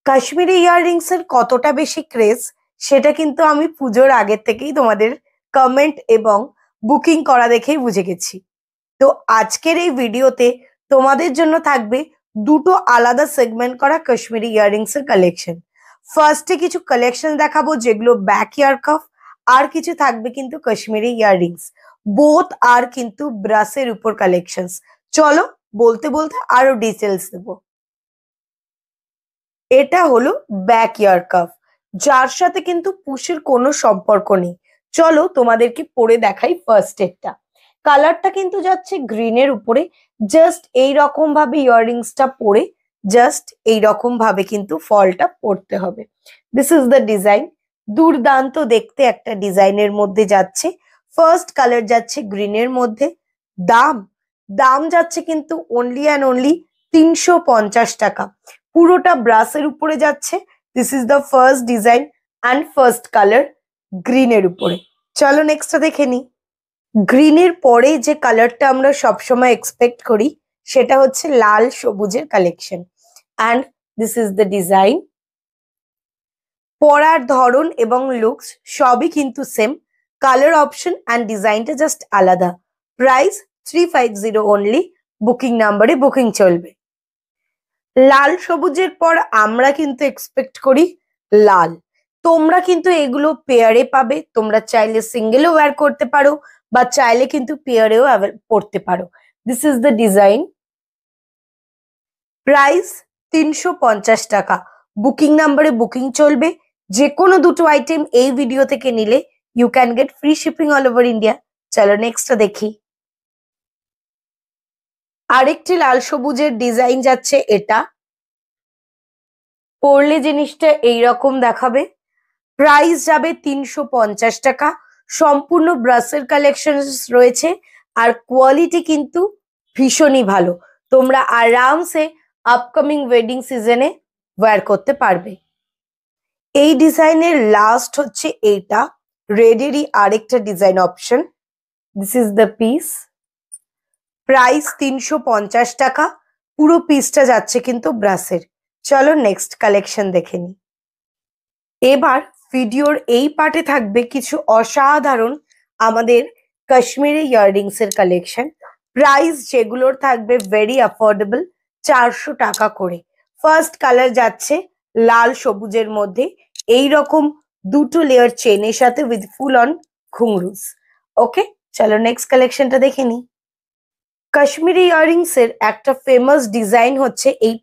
Kashmiri earrings এর কতটা বেশি ক্রেজ সেটা কিন্তু আমি পুজোর আগের থেকেই তোমাদের কমেন্ট এবং বুকিং করা দেখেই বুঝে গেছি। তো আজকের এই ভিডিওতে তোমাদের জন্য থাকবে দুটো আলাদা সেগমেন্ট করা কাশ্মীরি ইয়াররিংস এর কালেকশন। ফার্স্টে কিছু কালেকশন দেখাবো যেগুলো ব্যাক ইয়ার কাফ, আর কিছু থাকবে কিন্তু কাশ্মীরি ইয়াররিংস, বোথ আর কিন্তু ব্রাসের উপর কালেকশনস। চলো বলতে বলতে আরো ডিটেলস দেবো। এটা হলো ব্যাক ইয়ার কাফ, যার সাথে কিন্তু পুশের কোনো সম্পর্ক নেই। চলো তোমাদেরকে পরে দেখাই ফার্স্ট এরটা। কালারটা কিন্তু যাচ্ছে গ্রিনের উপরে। জাস্ট এই রকম ভাবে ইয়াররিংসটা পরে জাস্ট এই রকম ভাবে কিন্তু ফলটা পড়তে হবে। This is the design. দুর্দান্ত দেখতে একটা ডিজাইনের মধ্যে যাচ্ছে। ফার্স্ট কালার যাচ্ছে গ্রিনের মধ্যে। দাম দাম যাচ্ছে কিন্তু অনলি অ্যান্ড অনলি 350 টাকা। পুরোটা ব্রাসের উপরে যাচ্ছে। This is the first design and first colour গ্রিনের উপরে। চলো নেক্সটটা দেখে নি। গ্রিনের পরে যে কালারটা আমরা সবসময় এক্সপেক্ট করি সেটা হচ্ছে লাল সবুজের collection. And this is the design. পরার ধরন এবং লুকস সবই কিন্তু সেম। কালার অপশন অ্যান্ড ডিজাইনটা জাস্ট আলাদা। Price 350 only. বুকিং নাম্বারে বুকিং চলবে। লাল সবুজের পর আমরা কিন্তু এক্সপেক্ট করি লাল। তোমরা কিন্তু এগুলো পেয়ারে পাবে। তোমরা চাইলে সিঙ্গেলও ওয়্যার করতে পারো বা চাইলে কিন্তু পেয়ারেও পড়তে পারো। This is the design. Price 350 টাকা। বুকিং নাম্বারে বুকিং চলবে। যে কোনো দুটো আইটেম এই ভিডিও থেকে নিলে you can get free shipping all over India. চলো নেক্সটটা দেখি। আরেকটি লাল সবুজের ডিজাইন যাচ্ছে এটা। পরলে জিনিসটা এইরকম দেখাবে। প্রাইস যাবে 350 টাকা। সম্পূর্ণ ব্রাসের কালেকশন রয়েছে আর কোয়ালিটি কিন্তু ভীষণই ভালো। তোমরা আরামসে আপকামিং ওয়েডিং সিজনে ওয়্যার করতে পারবে। এই ডিজাইনের লাস্ট হচ্ছে এইটা। রেডেরই আরেকটা design option. This is the piece. Price 350 টাকা। পুরো পিসটা যাচ্ছে কিন্তু ব্রাসের। চলো নেক্সট কালেকশন দেখে নি। এবার ভিডিওর এই পার্টে থাকবে কিছু অসাধারণ আমাদের কাশ্মীরি ইয়াররিংস এর কালেকশন। প্রাইস যেগুলোর থাকবে ভেরি অ্যাফোর্ডেবল, 400 টাকা করে। ফার্স্ট কালার যাচ্ছে লাল সবুজের মধ্যে, এই রকম দুটো লেয়ার চেনের সাথে উইথ ফুল অন ঘুংরুস। ওকে, চলো নেক্সট কালেকশনটা দেখে নি। কাশ্মীরি ইয়াররিংস এর একটা ফেমাস ডিজাইন হচ্ছে এই